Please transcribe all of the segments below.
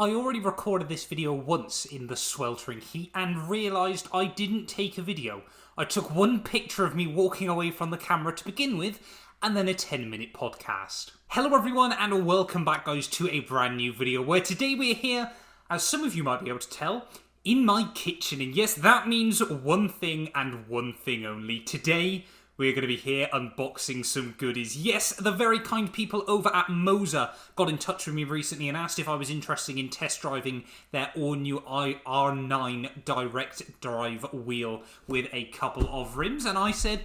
I already recorded this video once in the sweltering heat and realised I didn't take a video. I took one picture of me walking away from the camera to begin with, and then a 10-minute podcast. Hello everyone and welcome back guys to a brand new video where today we're here, as some of you might be able to tell, in my kitchen. And yes, that means one thing and one thing only. Today, we're going to be here unboxing some goodies. Yes, the very kind people over at Moza got in touch with me recently and asked if I was interested in test driving their all-new R9 direct drive wheel with a couple of rims. And I said,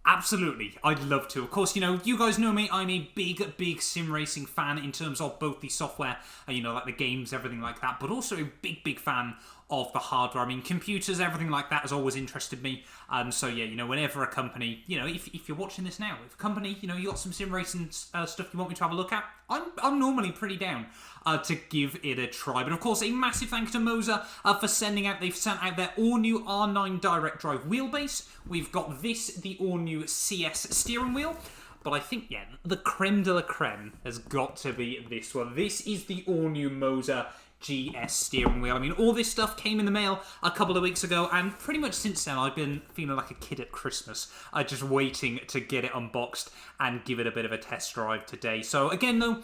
absolutely, I'd love to. Of course, you guys know me, I'm a big sim racing fan in terms of both the software, like the games, everything like that, but also a big fan of the hardware. I mean, computers, everything like that has always interested me. So yeah, whenever a company, if you're watching this now, if a company, you got some sim racing stuff you want me to have a look at, I'm normally pretty down to give it a try. But of course, a massive thank you to Moza for they've sent out their all-new R9 direct drive wheelbase. We've got the all-new CS steering wheel. But I think, yeah, the creme de la creme has got to be this one. This is the all-new Moza GS steering wheel. I mean, all this stuff came in the mail a couple of weeks ago, and pretty much since then I've been feeling like a kid at Christmas, just waiting to get it unboxed and give it a bit of a test drive today. So again though,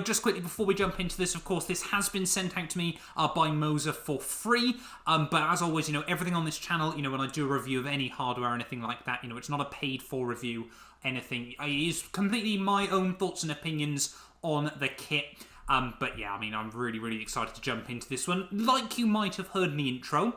just quickly before we jump into this, of course, this has been sent out to me by Moza for free, but as always, everything on this channel, when I do a review of any hardware or anything like that, it's not a paid for review, anything. It is completely my own thoughts and opinions on the kit. But yeah, I mean, I'm really excited to jump into this one. Like you might have heard in the intro,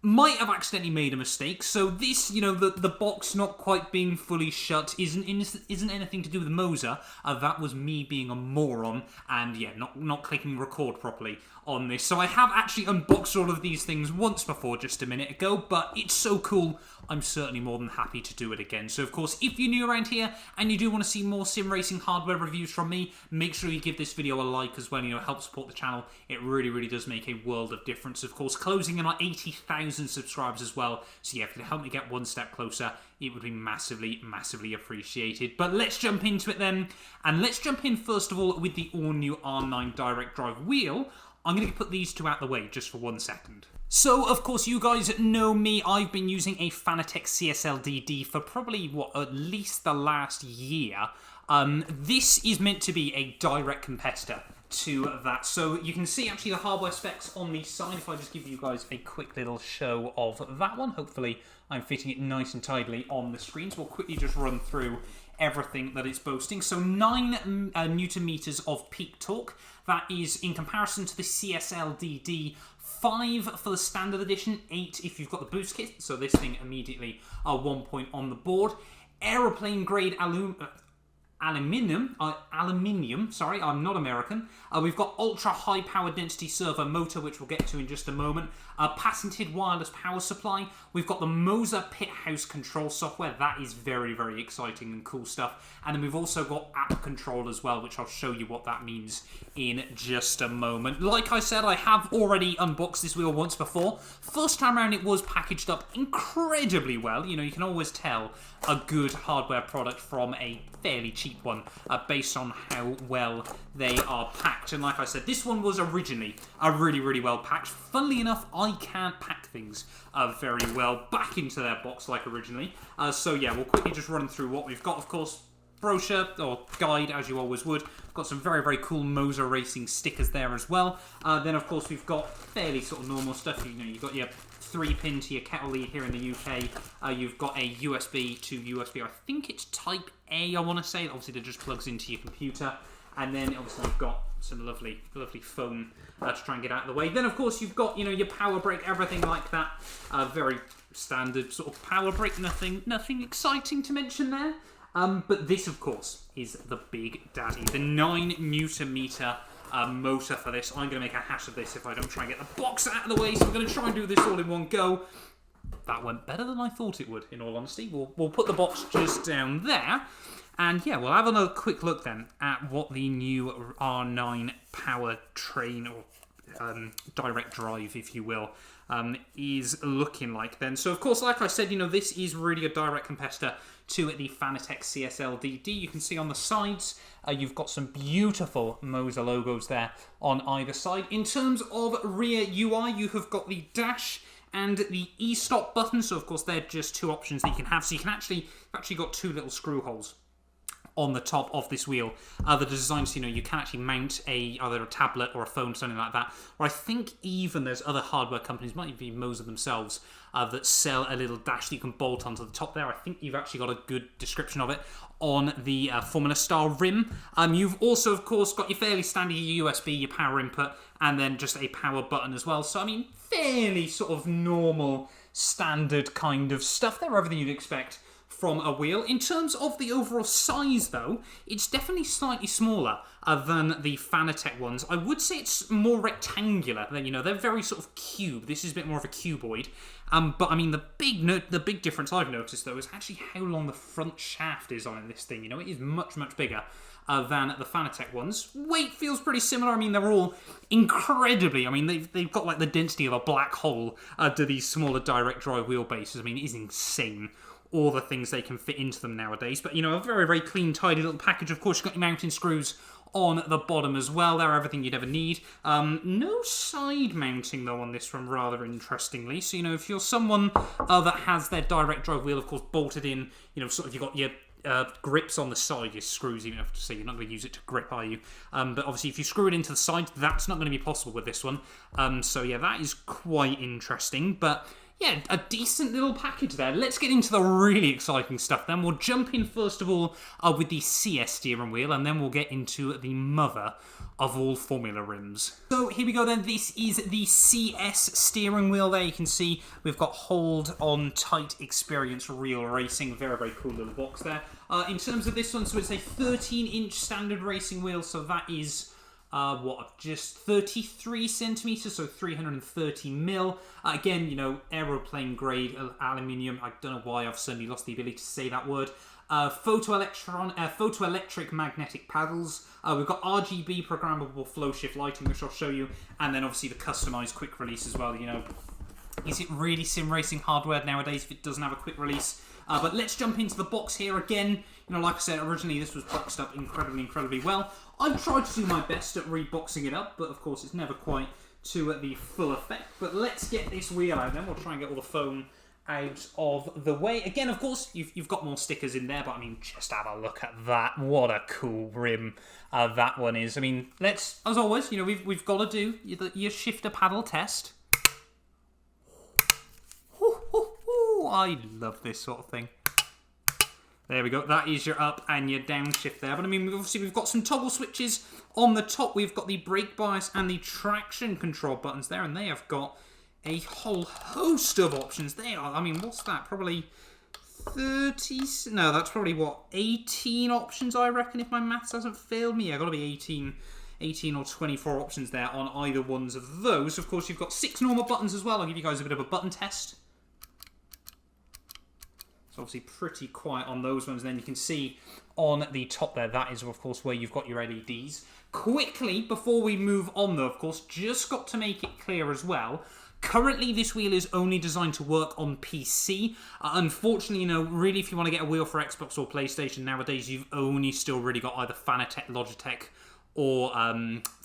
might have accidentally made a mistake. So this, the box not quite being fully shut isn't anything to do with Moza. That was me being a moron and yeah, not clicking record properly on this. So I have actually unboxed all of these things once before, just a minute ago, but it's so cool, I'm certainly more than happy to do it again. So of course, if you're new around here and you do want to see more sim racing hardware reviews from me, make sure you give this video a like as well, help support the channel. It really does make a world of difference. Of course, closing in on 80,000 subscribers as well. So yeah, if you can help me get one step closer, it would be massively appreciated. But let's jump into it then. And let's jump in first of all with the all-new R9 direct drive wheel. I'm going to put these two out the way just for 1 second. So, of course, you guys know me. I've been using a Fanatec CSL-DD for probably, at least the last year. This is meant to be a direct competitor to that. So you can see actually the hardware specs on the side. If I just give you guys a quick little show of that one. Hopefully I'm fitting it nice and tidily on the screen. So we'll quickly just run through everything that it's boasting. So 9 Newton meters of peak torque. That is in comparison to the CSL-DD 5 for the standard edition, 8 if you've got the boost kit. So this thing immediately 1 point on the board. Aeroplane grade aluminium, sorry, I'm not American. We've got ultra high power density servo motor, which we'll get to in just a moment. Patented wireless power supply. We've got the Moza pit house control software. That is very exciting and cool stuff. And then we've also got app control as well, which I'll show you what that means in just a moment. Like I said, I have already unboxed this wheel once before. First time around, it was packaged up incredibly well. You can always tell a good hardware product from a fairly cheap one based on how well they are packed. And like I said, this one was originally really well packed. Funnily enough, I can't pack things very well back into their box like originally. So yeah, we'll quickly just run through what we've got. Of course, brochure or guide as you always would. Got some very cool Moza racing stickers there as well. Then of course we've got fairly sort of normal stuff. You've got your 3-pin to your kettle lead here in the UK. You've got a USB to USB. I think it's Type A, I want to say. Obviously, that just plugs into your computer. And then, obviously, you've got some lovely foam to try and get out of the way. Then, of course, you've got, your power brake, everything like that. Very standard sort of power brake. Nothing exciting to mention there. But this, of course, is the big daddy. The 9 Newton meter motor for this. I'm going to make a hash of this if I don't try and get the box out of the way. So I'm going to try and do this all in one go. That went better than I thought it would, in all honesty. We'll put the box just down there. And yeah, we'll have another quick look then at what the new R9 powertrain or direct drive, if you will, is looking like then. So, of course, like I said, this is really a direct competitor to the Fanatec CSL-DD. You can see on the sides, you've got some beautiful Moza logos there on either side. In terms of rear UI, you have got the dash and the e-stop button. So, of course, they're just two options that you can have. So, you've actually got two little screw holes on the top of this wheel that are designed so you can actually mount either a tablet or a phone, something like that. Or I think even there's other hardware companies, might even be Moza themselves, that sell a little dash that you can bolt onto the top there. I think you've actually got a good description of it on the Formula Star rim. You've also, of course, got your fairly standard USB, your power input, and then just a power button as well. So, I mean, fairly sort of normal, standard kind of stuff there, everything you'd expect from a wheel. In terms of the overall size, though, it's definitely slightly smaller than the Fanatec ones. I would say it's more rectangular. They're very sort of cube. This is a bit more of a cuboid. But I mean, the big difference I've noticed, though, is actually how long the front shaft is on in this thing. It is much, much bigger than the Fanatec ones. Weight feels pretty similar. I mean, they're all incredibly... I mean, they've got like the density of a black hole to these smaller direct drive wheelbases. I mean, it is insane, all the things they can fit into them nowadays. But, a very, very clean, tidy little package. Of course, you've got your mounting screws on the bottom as well. They're everything you'd ever need. No side mounting, though, on this one, rather interestingly. So, if you're someone that has their direct drive wheel, of course, bolted in, sort of you've got your grips on the side, your screws, even have to say you're not going to use it to grip, are you? But obviously, if you screw it into the side, that's not going to be possible with this one. So, yeah, that is quite interesting. But yeah, a decent little package there. Let's get into the really exciting stuff then. We'll jump in first of all with the CS steering wheel, and then we'll get into the mother of all Formula rims. So here we go then. This is the CS steering wheel there. You can see we've got hold on tight experience real racing. Very, very cool little box there. In terms of this one, so it's a 13-inch standard racing wheel, so that is just 33 centimeters, so 330 mil. Again, aeroplane grade aluminium. I don't know why I've suddenly lost the ability to say that word. Photoelectric magnetic paddles. We've got RGB programmable flow shift lighting, which I'll show you, and then obviously the customized quick release as well. Is it really sim racing hardware nowadays if it doesn't have a quick release? But let's jump into the box here again. Like I said, originally this was boxed up incredibly well. I've tried to do my best at reboxing it up, but of course it's never quite to the full effect. But let's get this wheel out then. We'll try and get all the foam out of the way. Again, of course, you've got more stickers in there, but I mean, just have a look at that. What a cool rim that one is. I mean, let's, as always, we've got to do your shifter paddle test. I love this sort of thing. There we go. That is your up and your downshift there. But I mean, obviously we've got some toggle switches on the top. We've got the brake bias and the traction control buttons there, and they have got a whole host of options. They are, I mean, what's that? Probably 30... No, that's probably, 18 options, I reckon, if my maths hasn't failed me. Yeah, got to be 18 or 24 options there on either ones of those. Of course, you've got 6 normal buttons as well. I'll give you guys a bit of a button test. It's obviously pretty quiet on those ones. Then you can see on the top there, that is, of course, where you've got your LEDs. Quickly, before we move on, though, of course, just got to make it clear as well, currently this wheel is only designed to work on PC. Unfortunately, really, if you want to get a wheel for Xbox or PlayStation nowadays, you've only still really got either Fanatec, Logitech, or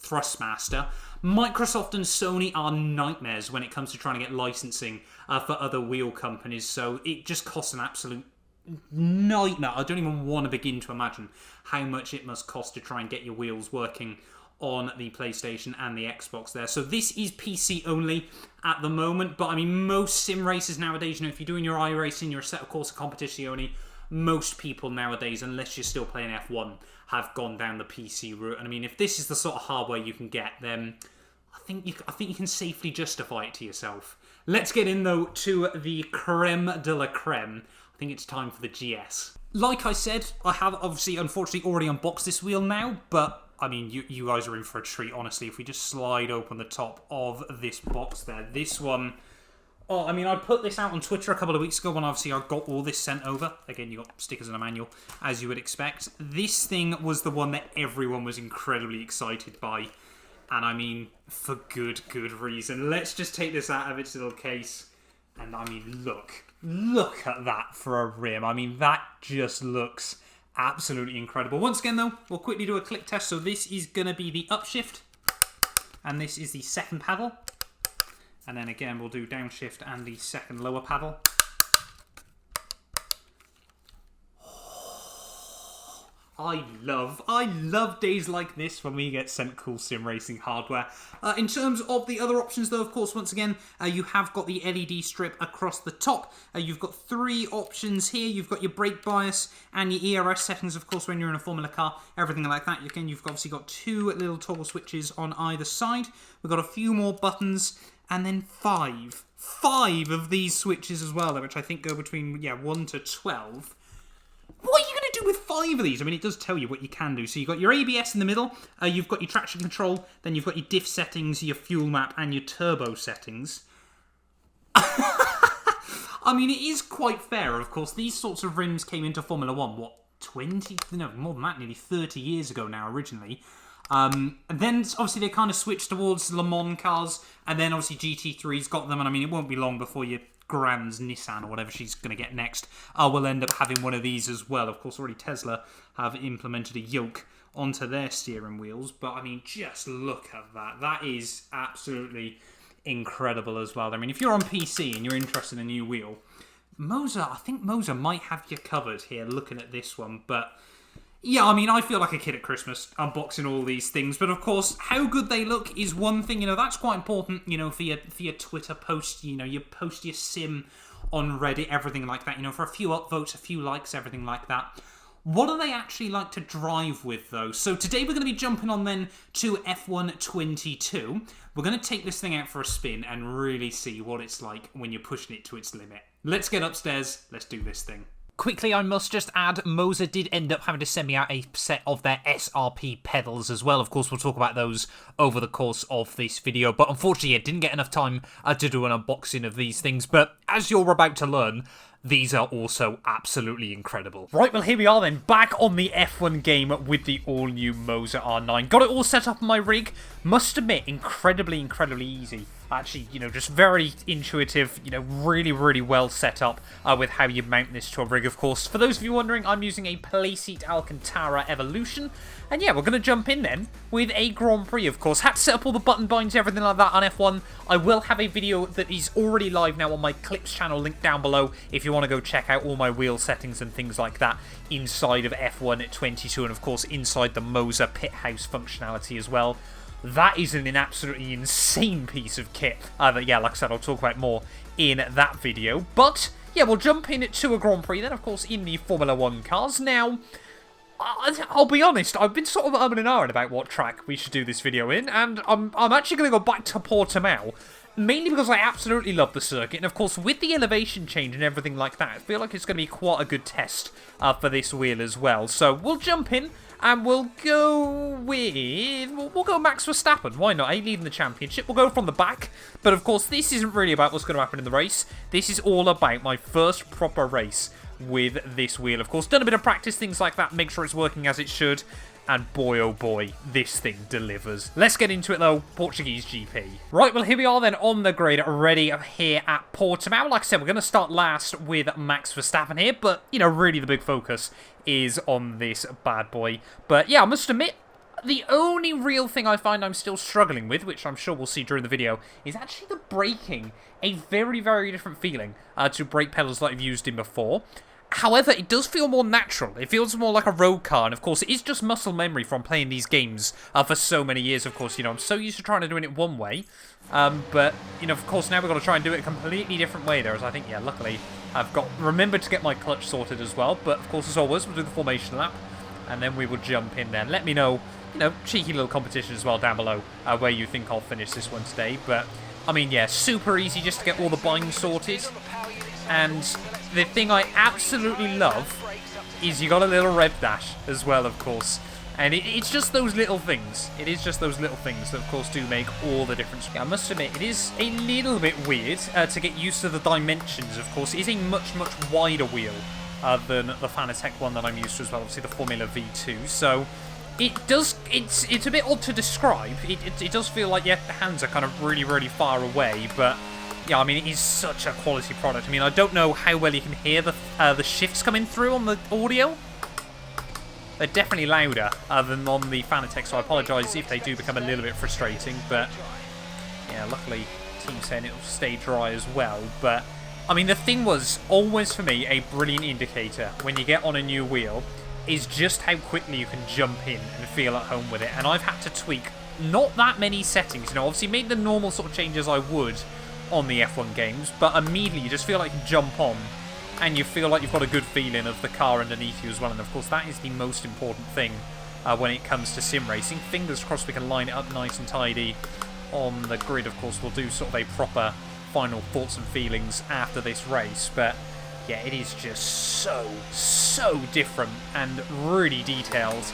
Thrustmaster. Microsoft and Sony are nightmares when it comes to trying to get licensing for other wheel companies, so it just costs an absolute nightmare. I don't even want to begin to imagine how much it must cost to try and get your wheels working on the PlayStation and the Xbox there. So this is PC only at the moment, but I mean, most sim races nowadays, if you're doing your iRacing, your Assetto Corsa Competizione, most people nowadays, unless you're still playing F1, have gone down the PC route. And I mean, if this is the sort of hardware you can get, then I think you can safely justify it to yourself. Let's get in, though, to the creme de la creme. I think it's time for the GS. Like I said, I have obviously, unfortunately, already unboxed this wheel now, but I mean, you guys are in for a treat, honestly. If we just slide open the top of this box there, this one... Oh, I mean, I put this out on Twitter a couple of weeks ago when obviously I got all this sent over. Again, you got stickers and a manual, as you would expect. This thing was the one that everyone was incredibly excited by. And I mean, for good reason. Let's just take this out of its little case. And I mean, look at that for a rim. I mean, that just looks absolutely incredible. Once again, though, we'll quickly do a click test. So this is going to be the upshift. And this is the second paddle. And then again, we'll do downshift and the second lower paddle. I love days like this when we get sent cool sim racing hardware. In terms of the other options, though, of course, once again, you have got the LED strip across the top. You've got 3 options here. You've got your brake bias and your ERS settings, of course, when you're in a Formula car, everything like that. Again, you've obviously got 2 little toggle switches on either side. We've got a few more buttons, and then 5 of these switches as well, which I think go between, 1 to 12. What are you going to do with 5 of these? I mean, it does tell you what you can do. So you've got your ABS in the middle, you've got your traction control, then you've got your diff settings, your fuel map, and your turbo settings. I mean, it is quite fair, of course. These sorts of rims came into Formula 1, what, 20? No, more than that, nearly 30 years ago now, originally. And then, obviously, they kind of switched towards Le Mans cars, and then, obviously, GT3's got them, and I mean, it won't be long before you Grand's Nissan, or whatever she's going to get next, will end up having one of these as well. Of course, already Tesla have implemented a yoke onto their steering wheels, but I mean, just look at that. That is absolutely incredible as well. I mean, if you're on PC and you're interested in a new wheel, Moza, I think Moza might have you covered here looking at this one, but yeah, I mean, I feel like a kid at Christmas unboxing all these things, but of course, how good they look is one thing, that's quite important, for your Twitter post, you post your sim on Reddit, everything like that, for a few upvotes, a few likes, everything like that. What do they actually like to drive with, though? So today we're going to be jumping on then to F1 22. We're going to take this thing out for a spin and really see what it's like when you're pushing it to its limit. Let's get upstairs, let's do this thing. Quickly, I must just add, Moza did end up having to send me out a set of their SRP pedals as well. Of course, we'll talk about those over the course of this video, but unfortunately, I didn't get enough time to do an unboxing of these things. But as you're about to learn, these are also absolutely incredible. Right, well, here we are then, back on the F1 game with the all-new Moza R9. Got it all set up on my rig. Must admit, incredibly easy. Actually, just very intuitive, really well set up with how you mount this to a rig, of course. For those of you wondering, I'm using a Playseat Alcantara Evolution. And yeah, we're going to jump in then with a Grand Prix, of course. Had to set up all the button binds, everything like that on F1. I will have a video that is already live now on my Clips channel, linked down below, if you want to go check out all my wheel settings and things like that inside of F1 22, and of course inside the Moza pit house functionality as well. That is an absolutely insane piece of kit that, yeah, like I said, I'll talk about more in that video. But, yeah, we'll jump in to a Grand Prix then, of course, in the Formula 1 cars. Now, I'll be honest, I've been sort of umming and ahhing about what track we should do this video in, and I'm actually going to go back to Portimao, mainly because I absolutely love the circuit, and of course, with the elevation change and everything like that, I feel like it's going to be quite a good test for this wheel as well. So, we'll jump in. And we'll go with... We'll go Max Verstappen. Why not? Leading the championship. We'll go from the back. But of course, this isn't really about what's going to happen in the race. This is all about my first proper race with this wheel. Of course, done a bit of practice, things like that. Make sure it's working as it should. And boy, oh boy, this thing delivers. Let's get into it, though. Portuguese GP. Right, well, here we are then on the grid, ready here at Portimao. Like I said, we're going to start last with Max Verstappen here. But, really the big focus is on this bad boy. But, yeah, I must admit, the only real thing I find I'm still struggling with, which I'm sure we'll see during the video, is actually the braking. A very different feeling to brake pedals that I've used in before. However, it does feel more natural. It feels more like a road car, and of course, it is just muscle memory from playing these games for so many years, of course. I'm so used to trying to doing it one way, but, of course, now we've got to try and do it a completely different way there, as I think, yeah, luckily, I've remembered to get my clutch sorted as well, but, of course, as always, we'll do the formation lap, and then we will jump in there. Let me know, cheeky little competition as well down below, where you think I'll finish this one today, but, I mean, yeah, super easy just to get all the binds sorted, and the thing I absolutely love is you got a little rev dash as well, of course. And it's just those little things. It is just those little things that, of course, do make all the difference. I must admit, it is a little bit weird to get used to the dimensions, of course. It is a much wider wheel than the Fanatec one that I'm used to as well. Obviously, the Formula V2. So, It does, it's a bit odd to describe. It does feel like your hands are kind of really, really far away, but yeah, I mean, it is such a quality product. I mean, I don't know how well you can hear the shifts coming through on the audio. They're definitely louder than on the Fanatec, so I apologise if they do become a little bit frustrating, but yeah, luckily team's saying it'll stay dry as well. But I mean, the thing was always for me a brilliant indicator when you get on a new wheel is just how quickly you can jump in and feel at home with it. And I've had to tweak not that many settings, you know, obviously made the normal sort of changes I would on the F1 games, but immediately you just feel like you can jump on and you feel like you've got a good feeling of the car underneath you as well. And of course that is the most important thing when it comes to sim racing. Fingers crossed we can line it up nice and tidy on the grid. Of course we'll do sort of a proper final thoughts and feelings after this race, but yeah, it is just so different and really detailed.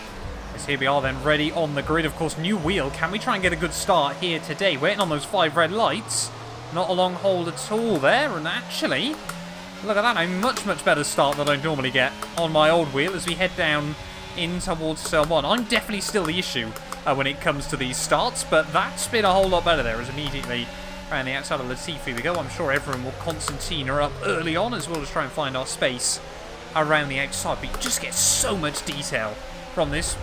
As here we are then, ready on the grid. Of course, new wheel. Can we try and get a good start here today? Waiting on those 5 red lights. Not a long hold at all there, and actually, look at that, a much better start than I normally get on my old wheel as we head down in towards Cell 1. I'm definitely still the issue when it comes to these starts, but that's been a whole lot better there as immediately around the outside of Latifi we go. I'm sure everyone will concertina up early on as well as try and find our space around the outside. But you just get so much detail from this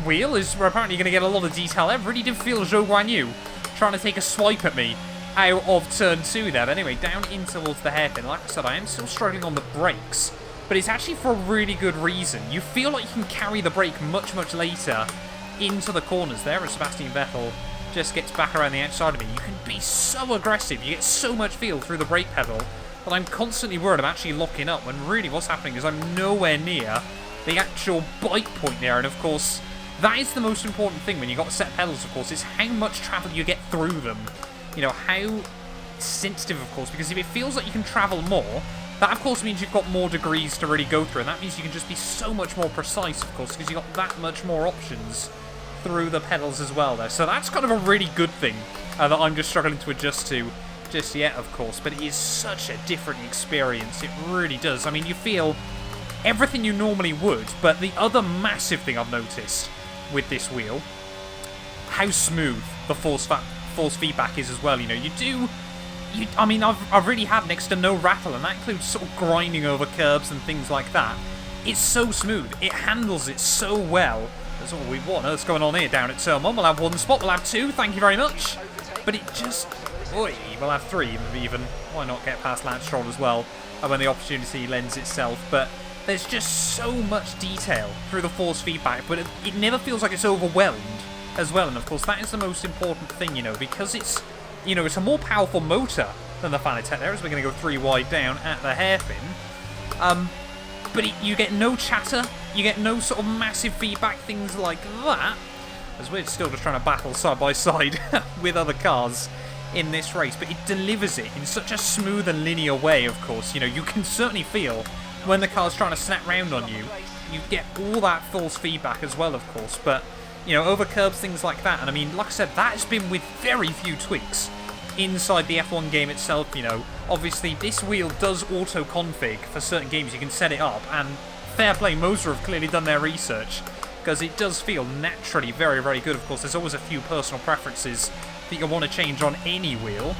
wheel, as we're apparently going to get a lot of detail. It really did feel Zhou Guanyu trying to take a swipe at me out of turn 2 there. But anyway, down in towards the hairpin. Like I said, I am still struggling on the brakes, but it's actually for a really good reason. You feel like you can carry the brake much later into the corners there as Sebastian Vettel just gets back around the outside of me. You can be so aggressive, you get so much feel through the brake pedal that I'm constantly worried I'm actually locking up, when really what's happening is I'm nowhere near the actual bite point there. And of course, that is the most important thing when you've got set pedals, of course, is how much travel you get through them. You know, how sensitive, of course, because if it feels like you can travel more, that of course means you've got more degrees to really go through, and that means you can just be so much more precise, of course, because you've got that much more options through the pedals as well there. So that's kind of a really good thing that I'm just struggling to adjust to just yet, of course, but it is such a different experience. It really does. I mean, you feel everything you normally would, but the other massive thing I've noticed with this wheel, how smooth the force feedback is as well. You know, I mean, I've really had next to no rattle, and that includes sort of grinding over curbs and things like that. It's so smooth. It handles it so well. That's all we want. What's going on here down at Turn 1? We'll have 1 spot, we'll have 2, thank you very much. But it just... Oi, we'll have 3 even. Why not get past Lance Stroll as well when the opportunity lends itself? But there's just so much detail through the force feedback, but it never feels like it's overwhelmed as well. And of course, that is the most important thing, you know, because it's, you know, it's a more powerful motor than the Fanatec there, as we're going to go 3 wide down at the hairpin. But you get no chatter, you get no sort of massive feedback, things like that, as we're still just trying to battle side by side with other cars in this race. But it delivers it in such a smooth and linear way, of course. You know, you can certainly feel when the car's trying to snap round on you, you get all that force feedback as well, of course. But, you know, over curbs, things like that. And I mean, like I said, that has been with very few tweaks inside the F1 game itself. You know, obviously this wheel does auto-config for certain games. You can set it up, and fair play, Moza have clearly done their research, because it does feel naturally very good. Of course, there's always a few personal preferences that you want to change on any wheel,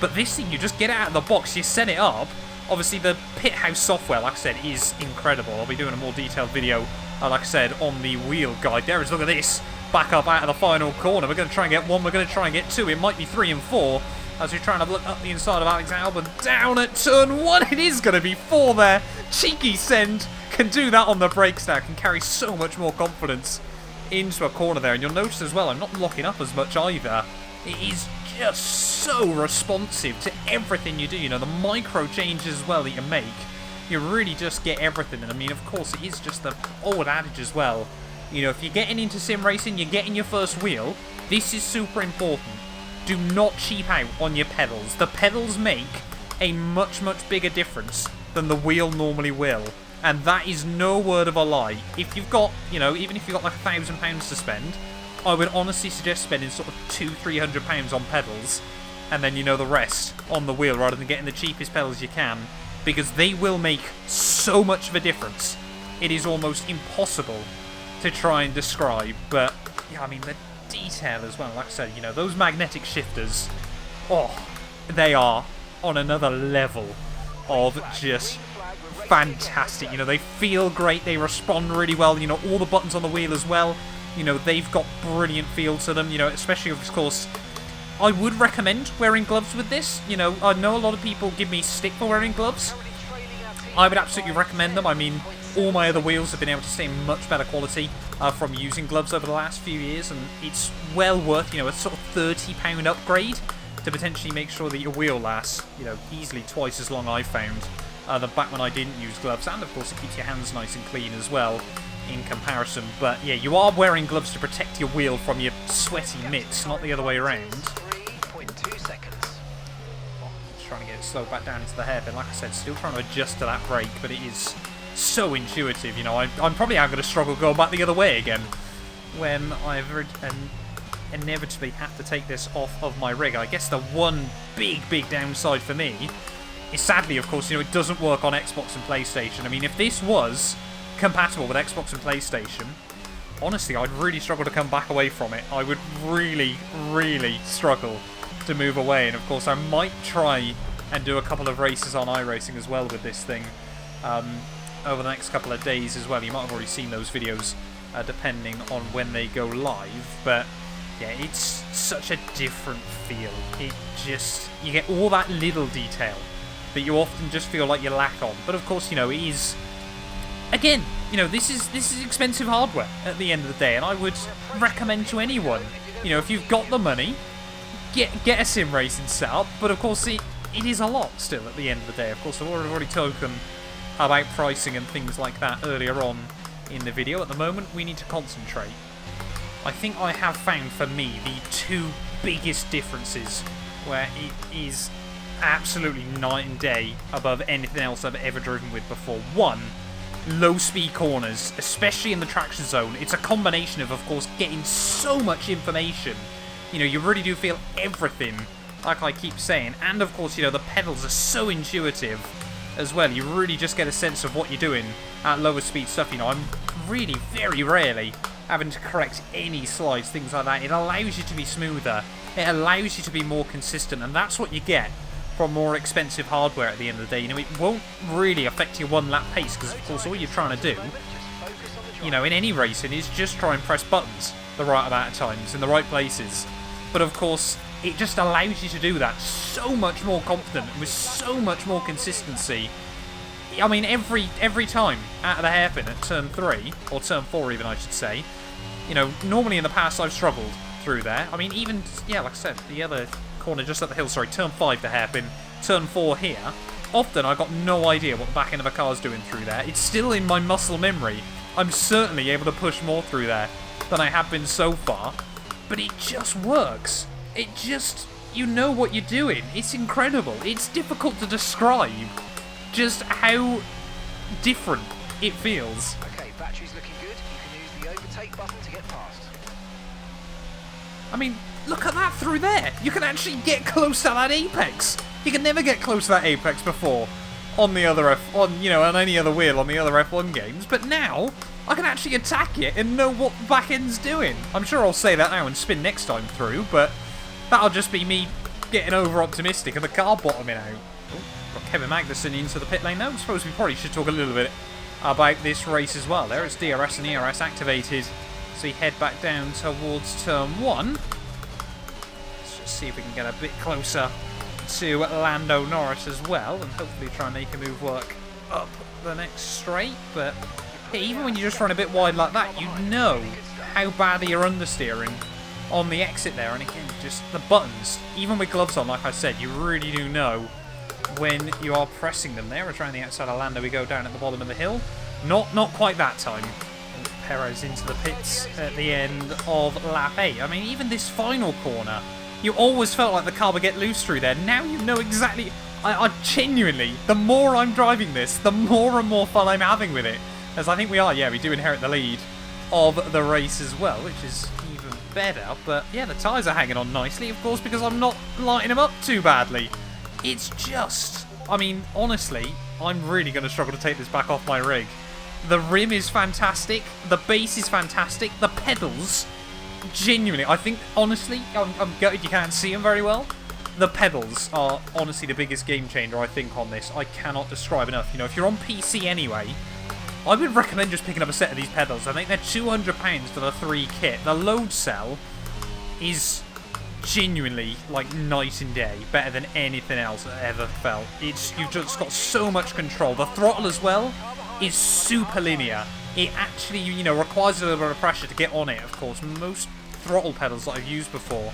but this thing, you just get it out of the box, you set it up. Obviously the pit house software, like I said, is incredible. I'll be doing a more detailed video, like I said, on the wheel guide. There is, look at this, back up out of the final corner. We're going to try and get 1, we're going to try and get 2, it might be 3 and 4, as we're trying to look up the inside of Alex Albon. Down at turn 1, it is going to be 4 there. Cheeky send, can do that on the brakes now, can carry so much more confidence into a corner there. And you'll notice as well, I'm not locking up as much either. It is just so responsive to everything you do. You know, the micro changes as well that you make, you really just get everything. And I mean, of course, it is just the old adage as well. You know, if you're getting into sim racing, you're getting your first wheel, this is super important. Do not cheap out on your pedals. The pedals make a much bigger difference than the wheel normally will. And that is no word of a lie. If you've got, you know, even if you've got like £1,000 to spend, I would honestly suggest spending sort of £200-300 on pedals, and then, you know, the rest on the wheel, rather than getting the cheapest pedals you can, because they will make so much of a difference. It is almost impossible to try and describe, but yeah, I mean the detail as well. Like I said, you know, those magnetic shifters, oh, they are on another level of just fantastic. You know, they feel great, they respond really well. You know, all the buttons on the wheel as well, you know, they've got brilliant feel to them. You know, especially of course, I would recommend wearing gloves with this. You know, I know a lot of people give me stick for wearing gloves. I would absolutely recommend them. I mean, all my other wheels have been able to stay in much better quality from using gloves over the last few years, and it's well worth, you know, a sort of £30 upgrade to potentially make sure that your wheel lasts, you know, easily twice as long, I found, than back when I didn't use gloves. And of course it keeps your hands nice and clean as well in comparison. But yeah, you are wearing gloves to protect your wheel from your sweaty mitts, not the other way around. 3.2 seconds. Just trying to get it slowed back down into the hairpin. Like I said, still trying to adjust to that brake, but it is so intuitive. You know, I'm probably going to struggle going back the other way again when I've inevitably have to take this off of my rig. I guess the one big downside for me is, sadly, of course, you know, it doesn't work on Xbox and PlayStation. I mean, if this was compatible with Xbox and PlayStation, honestly, I'd really struggle to come back away from it. I would really struggle to move away. And of course, I might try and do a couple of races on iRacing as well with this thing over the next couple of days as well. You might have already seen those videos depending on when they go live, but yeah, it's such a different feel. It just, you get all that little detail that you often just feel like you lack on. But of course, you know, it is, again, you know, this is expensive hardware at the end of the day, and I would recommend to anyone, you know, if you've got the money, get a sim racing setup. But of course, it is a lot still at the end of the day. Of course, I've already spoken about pricing and things like that earlier on in the video. At the moment, we need to concentrate. I think I have found, for me, the two biggest differences where it is absolutely night and day above anything else I've ever driven with before. One, low speed corners, especially in the traction zone. It's a combination of course, getting so much information. You know, you really do feel everything, like I keep saying. And of course, you know, the pedals are so intuitive as well. You really just get a sense of what you're doing at lower speed stuff. You know, I'm really very rarely having to correct any slides, things like that. It allows you to be smoother. It allows you to be more consistent, and that's what you get from more expensive hardware at the end of the day. You know, it won't really affect your one lap pace, because of course all you're trying to do, you know, in any racing is just try and press buttons the right amount of times in the right places. But of course, it just allows you to do that so much more confident and with so much more consistency. I mean, every time out of the hairpin at turn 3, or turn 4 even, I should say, you know, normally in the past I've struggled through there. I mean, even, yeah, like I said, the other corner just up the hill, sorry, turn 5 the hairpin, turn 4 here, often I got no idea what the back end of a car's doing through there. It's still in my muscle memory. I'm certainly able to push more through there than I have been so far, but it just works. It just, you know what you're doing. It's incredible. It's difficult to describe just how different it feels. Okay, battery's looking good. You can use the overtake button to get past. I mean, look at that through there. You can actually get close to that apex. You can never get close to that apex before on the other on any other wheel on the other F1 games, but now I can actually attack it and know what the back end's doing. I'm sure I'll say that now and spin next time through, but that'll just be me getting over optimistic and the car bottoming out. Got Kevin Magnussen into the pit lane now. I suppose we probably should talk a little bit about this race as well. There, it's DRS and ERS activated, so we head back down towards turn 1. Let's just see if we can get a bit closer to Lando Norris as well, and hopefully try and make a move work up the next straight. But yeah, even when you're just running a bit wide like that, you know how badly you're understeering on the exit there. And again, just the buttons, even with gloves on, like I said, you really do know when you are pressing them there. We're trying the outside of Lando, we go down at the bottom of the hill. Not quite that time. Perez into the pits at the end of lap 8. I mean, even this final corner, you always felt like the car would get loose through there. Now you know exactly. I genuinely, the more I'm driving this, the more and more fun I'm having with it. As I think we are, yeah, we do inherit the lead of the race as well, which is even better. But yeah, the tyres are hanging on nicely, of course, because I'm not lighting them up too badly. It's just, I mean, honestly, I'm really going to struggle to take this back off my rig The rim is fantastic. The base is fantastic. The pedals, genuinely, I think, honestly, I'm gutted you can't see them very well. The pedals are honestly the biggest game changer, I think, on this. I cannot describe enough. You know, if you're on PC anyway, I would recommend just picking up a set of these pedals. I think they're £200 for the 3 kit. The Loadcell is genuinely like night and day, better than anything else I ever felt. You've just got so much control. The throttle as well is super linear. It actually, you know, requires a little bit of pressure to get on it. Of course, most throttle pedals that I've used before,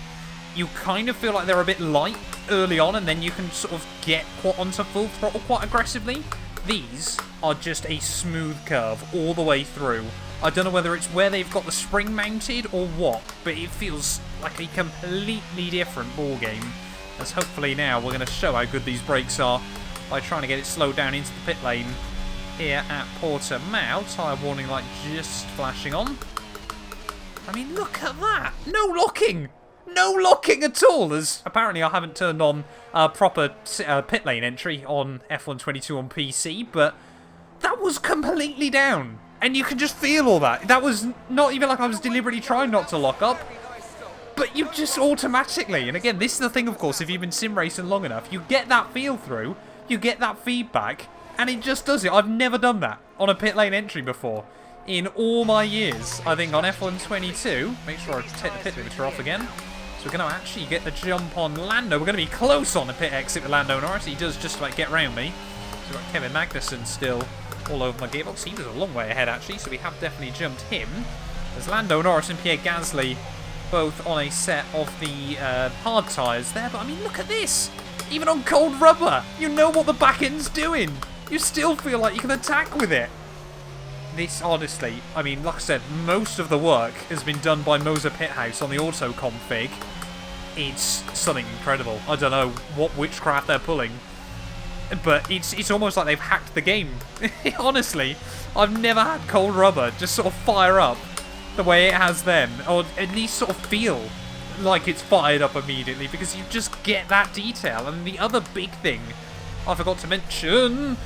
you kind of feel like they're a bit light early on, and then you can sort of get onto full throttle quite aggressively. These are just a smooth curve all the way through. I don't know whether it's where they've got the spring mounted or what, but it feels like a completely different ball game. As hopefully now we're going to show how good these brakes are by trying to get it slowed down into the pit lane here at Portimao. Tyre warning light just flashing on. I mean, look at that! No locking! No locking at all, as apparently I haven't turned on proper pit lane entry on F122 on PC, but that was completely down. And you can just feel all that. That was not even like I was deliberately trying not to lock up, but you just automatically, and again, this is the thing, of course, if you've been sim racing long enough, you get that feel through, you get that feedback, and it just does it. I've never done that on a pit lane entry before. In all my years, I think on F122, make sure I take the pit limiter off again. So we're going to actually get the jump on Lando. We're going to be close on the pit exit with Lando Norris. He does just about get round me. So we've got Kevin Magnussen still all over my gearbox. He was a long way ahead, actually, so we have definitely jumped him. There's Lando Norris and Pierre Gasly both on a set of the hard tyres there. But, I mean, look at this. Even on cold rubber, you know what the back end's doing. You still feel like you can attack with it. This, honestly, I mean, like I said, most of the work has been done by Moza Pithouse on the auto config. It's something incredible. I don't know what witchcraft they're pulling, but it's almost like they've hacked the game. Honestly, I've never had cold rubber just sort of fire up the way it has then, or at least sort of feel like it's fired up immediately, because you just get that detail. And the other big thing I forgot to mention,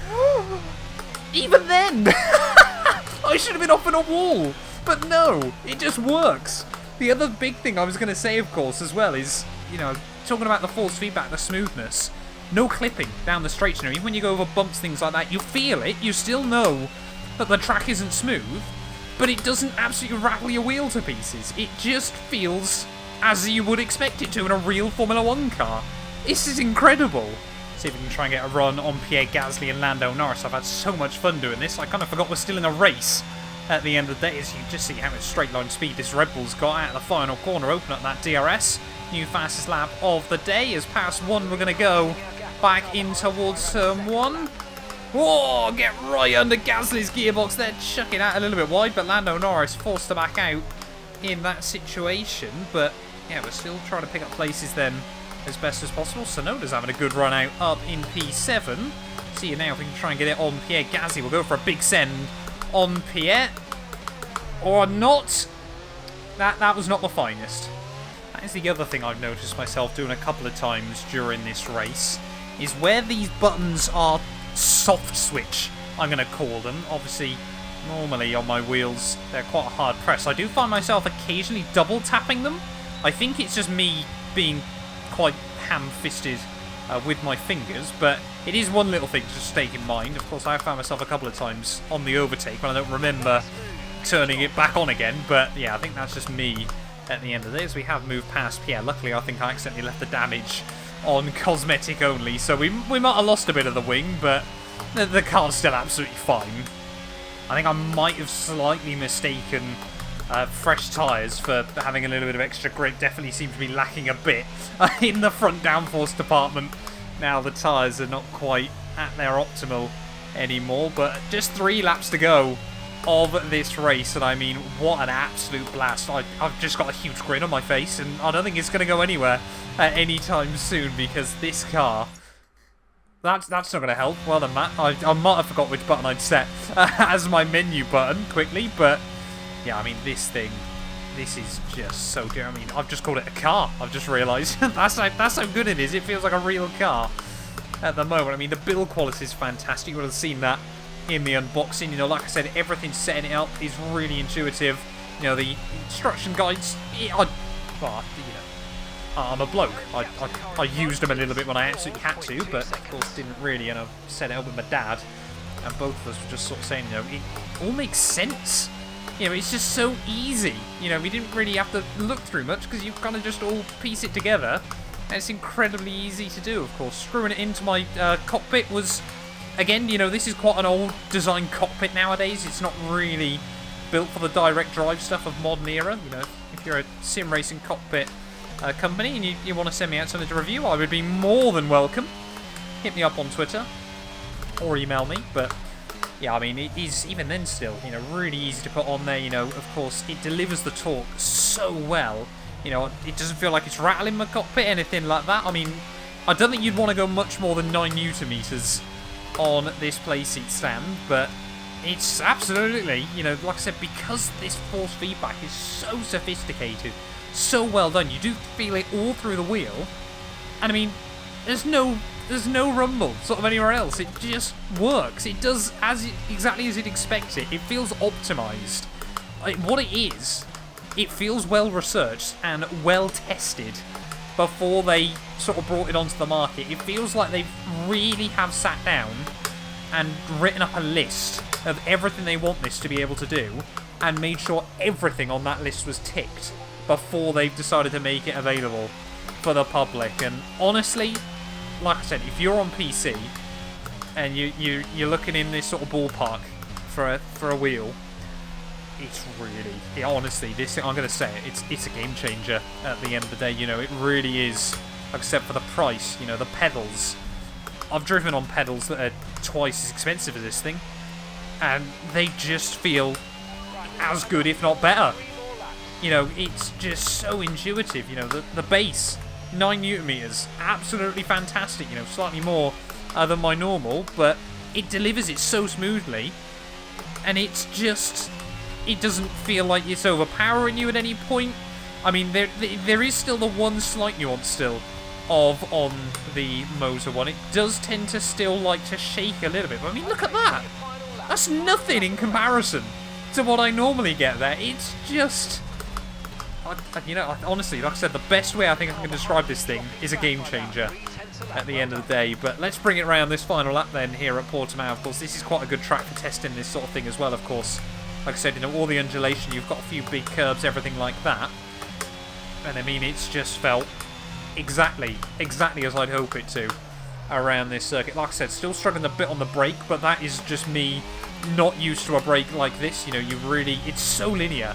even then, I should have been off on a wall, but no, it just works. The other big thing I was going to say, of course, as well is, you know, talking about the force feedback, the smoothness, no clipping down the straight. You know, even when you go over bumps, things like that, you feel it. You still know that the track isn't smooth, but it doesn't absolutely rattle your wheel to pieces. It just feels as you would expect it to in a real Formula 1 car. This is incredible. See if we can try and get a run on Pierre Gasly and Lando Norris. I've had so much fun doing this. I kind of forgot we're still in a race at the end of the day, as you can just see how much straight line speed this Red Bull's got out of the final corner. Open up that DRS. New fastest lap of the day. As past one, we're going to go back in towards turn one. Whoa, get right under Gasly's gearbox there. Chuck it out a little bit wide, but Lando Norris forced to back out in that situation. But yeah, we're still trying to pick up places then as best as possible. Sonoda's having a good run out up in P7. See you now if we can try and get it on Pierre Gasly. We'll go for a big send on Pierre. Or not. That was not the finest. That is the other thing I've noticed myself doing a couple of times during this race, is where these buttons are soft switch, I'm going to call them. Obviously, normally on my wheels, they're quite a hard press. I do find myself occasionally double tapping them. I think it's just me being quite ham-fisted with my fingers, but it is one little thing to just take in mind. Of course, I have found myself a couple of times on the overtake when I don't remember turning it back on again, but yeah, I think that's just me at the end of this. We have moved past Pierre. Luckily, I think I accidentally left the damage on cosmetic only, so we might have lost a bit of the wing, but the car's still absolutely fine. I think I might have slightly mistaken fresh tyres for having a little bit of extra grip. Definitely seem to be lacking a bit in the front downforce department. Now the tyres are not quite at their optimal anymore, but just 3 laps to go of this race, and I mean, what an absolute blast. I've just got a huge grin on my face, and I don't think it's going to go anywhere anytime soon, because this car, that's not going to help. Well done, Matt. I might have forgot which button I'd set as my menu button quickly, but yeah, I mean, this is just so good. I mean, I've just called it a car. I've just realised. that's how good it is. It feels like a real car at the moment. I mean, the build quality is fantastic. You would have seen that in the unboxing. You know, like I said, everything setting it up is really intuitive. You know, the instruction guides, I'm a bloke. I used them a little bit when I absolutely had to, but of course didn't really, set it up with my dad. And both of us were just sort of saying, it all makes sense. It's just so easy. We didn't really have to look through much because you kind of just all piece it together. And it's incredibly easy to do, of course. Screwing it into my cockpit was, again, this is quite an old design cockpit nowadays. It's not really built for the direct drive stuff of modern era. If you're a sim racing cockpit company and you want to send me out something to review, I would be more than welcome. Hit me up on Twitter or email me, but yeah, it is, even then still, really easy to put on there. Of course, it delivers the torque so well. It doesn't feel like it's rattling my cockpit, anything like that. I don't think you'd want to go much more than 9 Newton meters on this playseat stand, but it's absolutely, like I said, because this force feedback is so sophisticated, so well done, you do feel it all through the wheel, and there's no rumble sort of anywhere else. It just works. It does exactly as you'd expect it. It feels optimized. What it is, it feels well researched and well tested before they sort of brought it onto the market. It feels like they really have sat down and written up a list of everything they want this to be able to do and made sure everything on that list was ticked before they've decided to make it available for the public. And honestly, like I said, if you're on PC and you're looking in this sort of ballpark for a wheel, it's really, honestly, this, I'm going to say it, it's a game changer at the end of the day. It really is, except for the price. The pedals, I've driven on pedals that are twice as expensive as this thing, and they just feel as good, if not better. It's just so intuitive. The base, 9 Newton meters, absolutely fantastic. Slightly more than my normal, but it delivers it so smoothly, and it's just, it doesn't feel like it's overpowering you at any point. There is still the one slight nuance still on the Moza one. It does tend to still like to shake a little bit, but look at that. That's nothing in comparison to what I normally get there. It's just, honestly, like I said, the best way I think I can describe this thing is a game changer at the end of the day. But let's bring it around this final lap then here at Portimao. Of course, this is quite a good track for testing this sort of thing as well, of course. Like I said, all the undulation, you've got a few big curves, everything like that. And it's just felt exactly as I'd hope it to around this circuit. Like I said, still struggling a bit on the brake, but that is just me not used to a brake like this. It's so linear,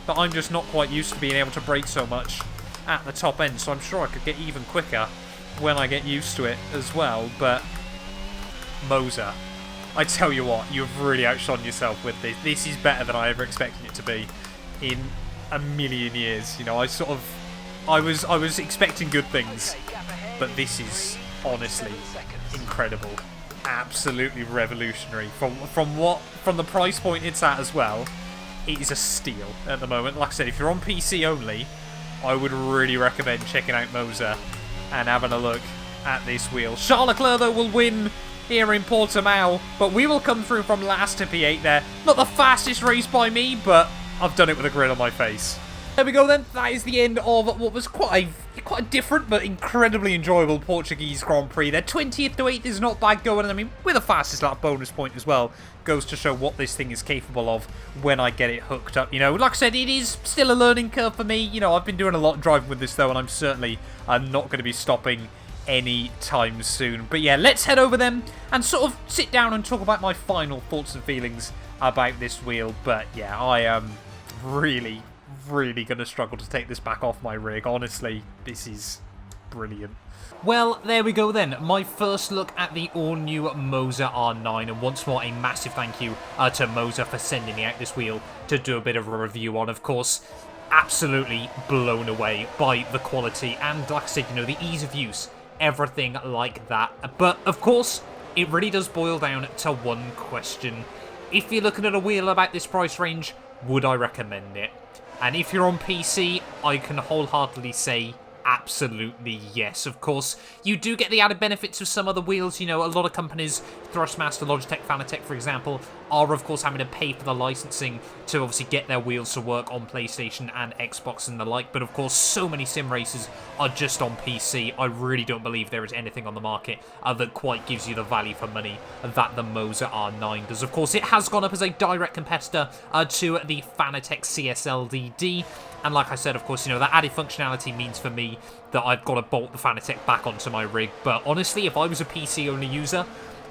but I'm just not quite used to being able to brake so much at the top end, so I'm sure I could get even quicker when I get used to it as well. But Moza, I tell you what, you've really outshone yourself with this. This is better than I ever expected it to be in a million years. I was expecting good things, but this is honestly incredible, absolutely revolutionary. From the price point it's at as well, it is a steal at the moment. Like I said, if you're on PC only, I would really recommend checking out Moza and having a look at this wheel. Charles Leclerc, though, will win here in Portimao, but we will come through from last to P8 there. Not the fastest race by me, but I've done it with a grin on my face. There we go then. That is the end of what was quite a different but incredibly enjoyable Portuguese Grand Prix. Their 20th to 8th is not bad going. With a fastest lap bonus point as well, goes to show what this thing is capable of when I get it hooked up. Like I said, it is still a learning curve for me. I've been doing a lot of driving with this though, and I'm certainly not going to be stopping any time soon. But yeah, let's head over them and sort of sit down and talk about my final thoughts and feelings about this wheel. But yeah, I am really going to struggle to take this back off my rig. Honestly, this is brilliant. Well, there we go then. My first look at the all-new Moza R9, and once more a massive thank you to Moza for sending me out this wheel to do a bit of a review on. Of course, absolutely blown away by the quality and, like I said, the ease of use, everything like that. But of course, it really does boil down to one question. If you're looking at a wheel about this price range, would I recommend it? And if you're on PC, I can wholeheartedly say Absolutely, yes. Of course, you do get the added benefits of some other wheels. You know, a lot of companies, Thrustmaster, Logitech, Fanatec, for example, are, of course, having to pay for the licensing to obviously get their wheels to work on PlayStation and Xbox and the like. But, of course, so many sim racers are just on PC. I really don't believe there is anything on the market that quite gives you the value for money that the Moza R9 does. Of course, it has gone up as a direct competitor to the Fanatec CSLDD. And like I said, of course, you know, that added functionality means for me that I've got to bolt the Fanatec back onto my rig. But honestly, if I was a PC-only user,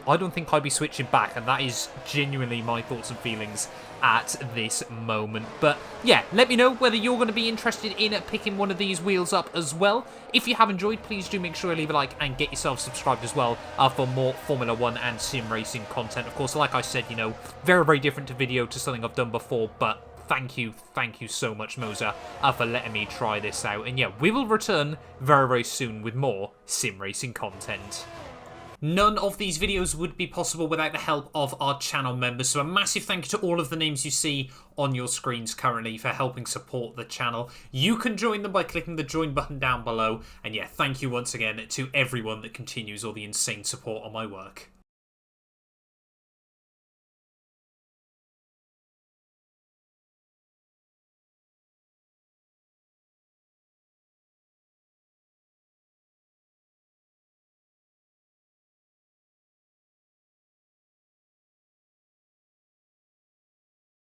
I don't think I'd be switching back. And that is genuinely my thoughts and feelings at this moment. But yeah, let me know whether you're going to be interested in picking one of these wheels up as well. If you have enjoyed, please do make sure to leave a like and get yourself subscribed as well for more Formula 1 and sim racing content. Of course, like I said, you know, very, very different to video to something I've done before, but thank you so much, Moza, for letting me try this out. And yeah, we will return very, very soon with more sim racing content. None of these videos would be possible without the help of our channel members, so a massive thank you to all of the names you see on your screens currently for helping support the channel. You can join them by clicking the join button down below, and yeah, thank you once again to everyone that continues all the insane support on my work.